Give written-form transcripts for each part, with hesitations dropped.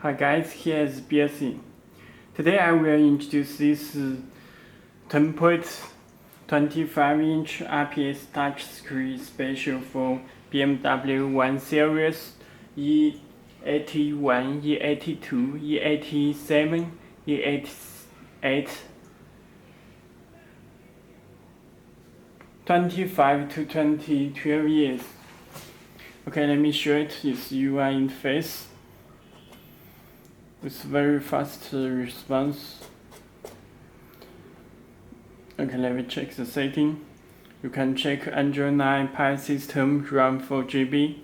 Hi guys, here is Belsee. Today I will introduce this 10.25-inch IPS touchscreen special for BMW 1 Series E81, E82, E87, E88 25 to 12 years. Okay, let me show it its UI interface. It's very fast response. Okay, let me check the setting. You can check Android 9 Pie system, RAM 4GB,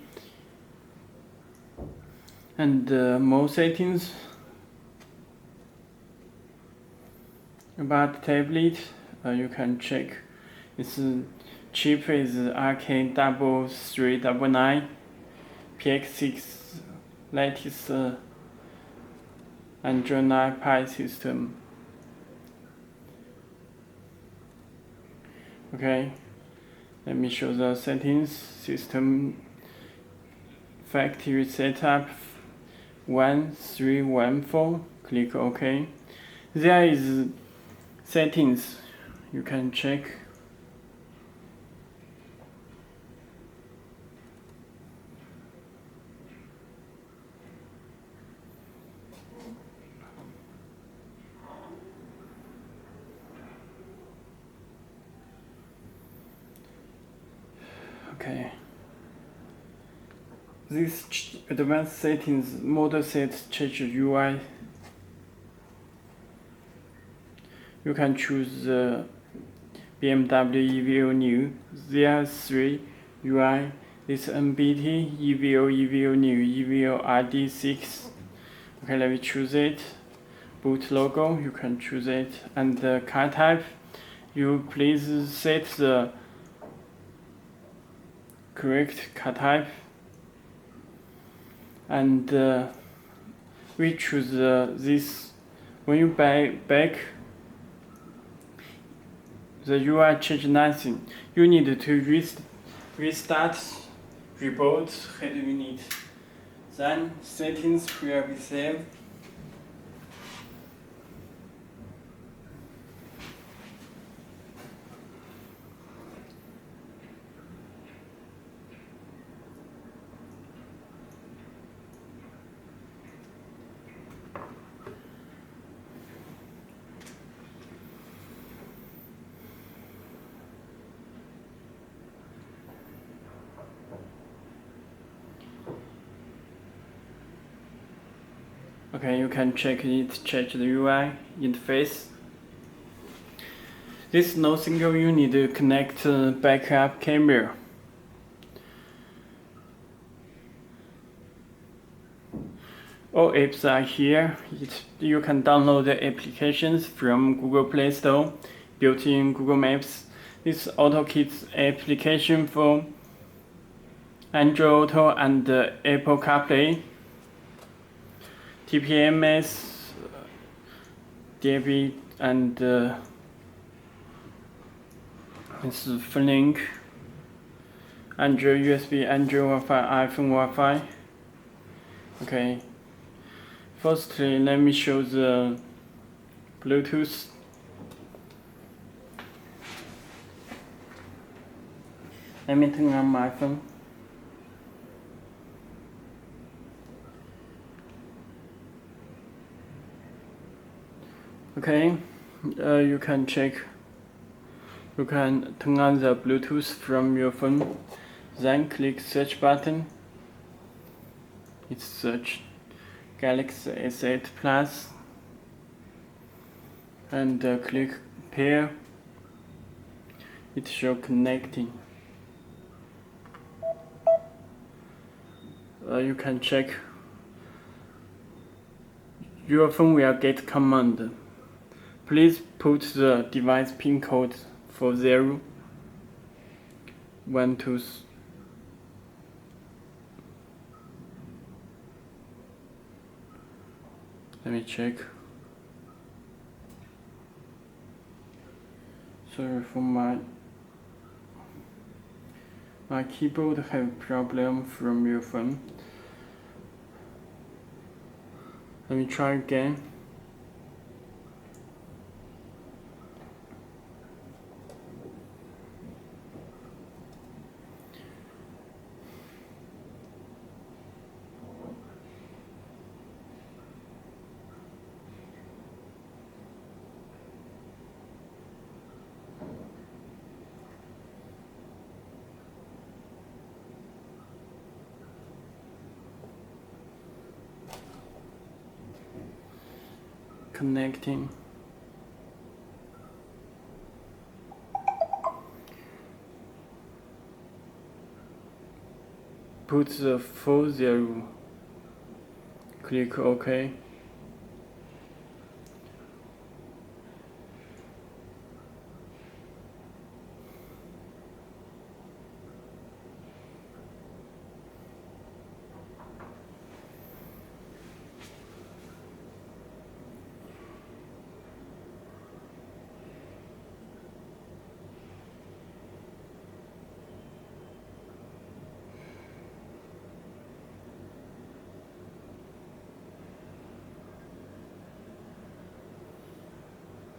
and more settings. About tablet, you can check its chip is RK3399 PX6 latest Android 9 Pie system. Okay, let me show the settings. System factory setup 1314. Click OK. There is settings. You can check. Okay. This advanced settings model set change UI. You can choose the BMW EVO new. There are 3 UI. This MBT, EVO new, EVO ID6. Okay, let me choose it. Boot logo, you can choose it. And the car type, you please set the correct car type, and we choose this. When you back, the UI change nothing. You need to restart, reboot head unit. Then settings will be saved. Okay, you can check the UI interface. This no single you need to connect backup camera. All apps are here. You can download the applications from Google Play Store, built-in Google Maps. This AutoKit application for Android Auto and Apple CarPlay. TPMS, DAB, and this is Link, Android USB, Android Wi-Fi, iPhone Wi-Fi. Okay. Firstly, let me show the Bluetooth. Let me turn on my phone. Okay, you can check. You can turn on the Bluetooth from your phone. Then click search button. It's search Galaxy S8 Plus, and click pair. It shows connecting. You can check. Your phone will get command. Please put the device pin code for 0, 1, 2, let me check. Sorry for my keyboard have problem from your phone. Let me try again. Connecting. Put the full 0. Click OK.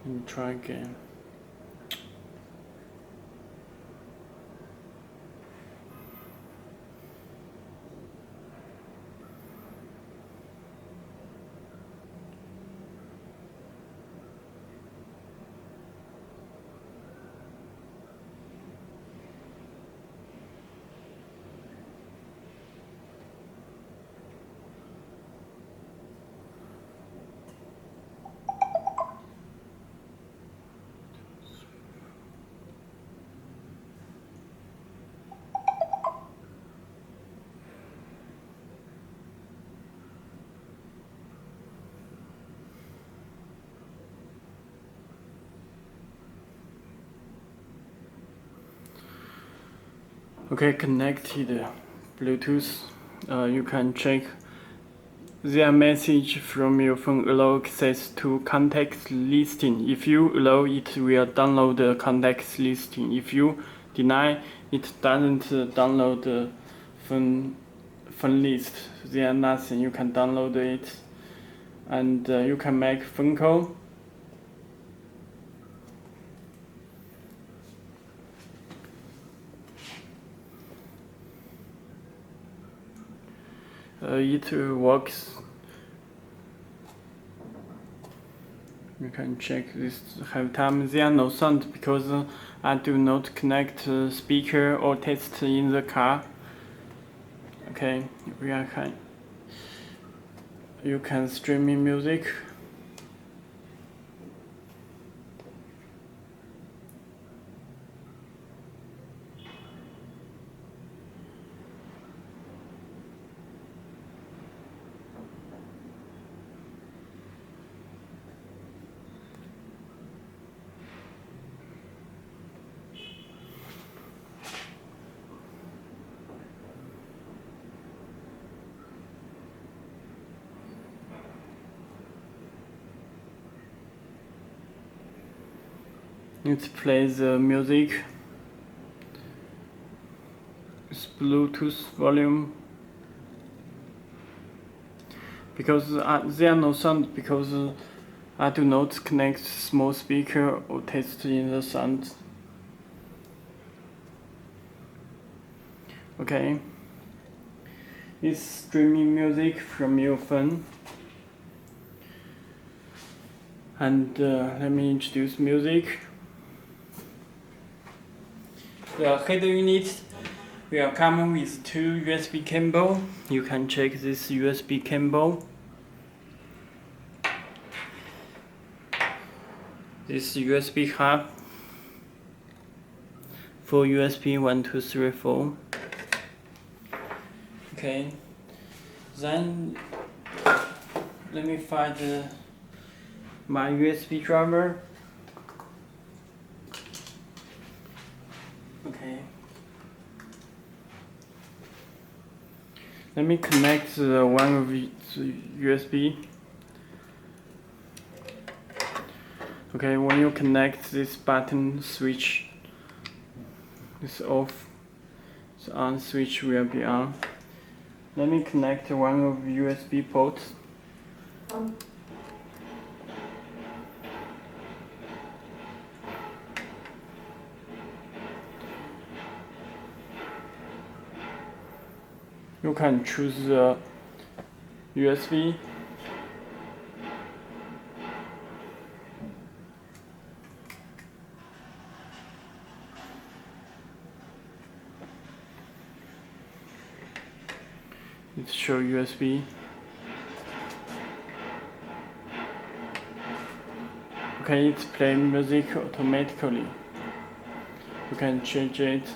Let me try again. Okay, connected Bluetooth. You can check the message from your phone allow access to contact listing. If you allow, it will download the contact listing. If you deny, it doesn't download the phone list. There's nothing. You can download it, and you can make phone call. It works. You can check this have time. There are no sound because I do not connect speaker or test in the car. Okay, you can stream music. It plays music. It's Bluetooth volume. Because there are no sound because I do not connect small speaker or test in the sound. Okay. It's streaming music from your phone. And let me introduce music. The head unit will come with 2 USB cable. You can check this USB cable. This USB hub for USB 1, 2, 3, 4. Okay. Then let me find my USB driver. Okay. Let me connect one of the USB. Okay, when you connect this button switch is off, the on switch will be on. Let me connect one of USB ports. You can choose the USB. It shows USB. Okay, it's playing music automatically. You can change it.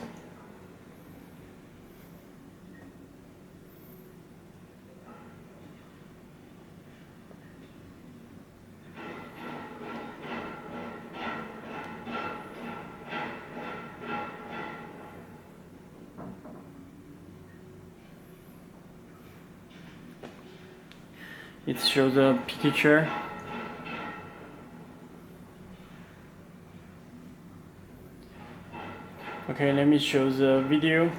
It shows a picture. Okay, let me show the video.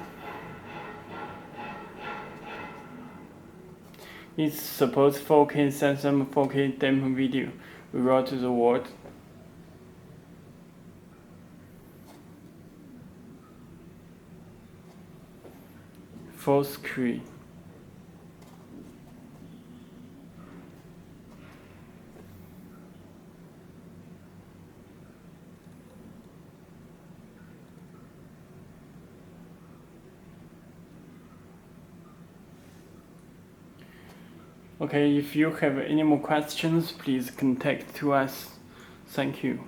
It supports 4K Samsung 4K demo video without the word. Full screen. Okay, if you have any more questions, please contact to us. Thank you.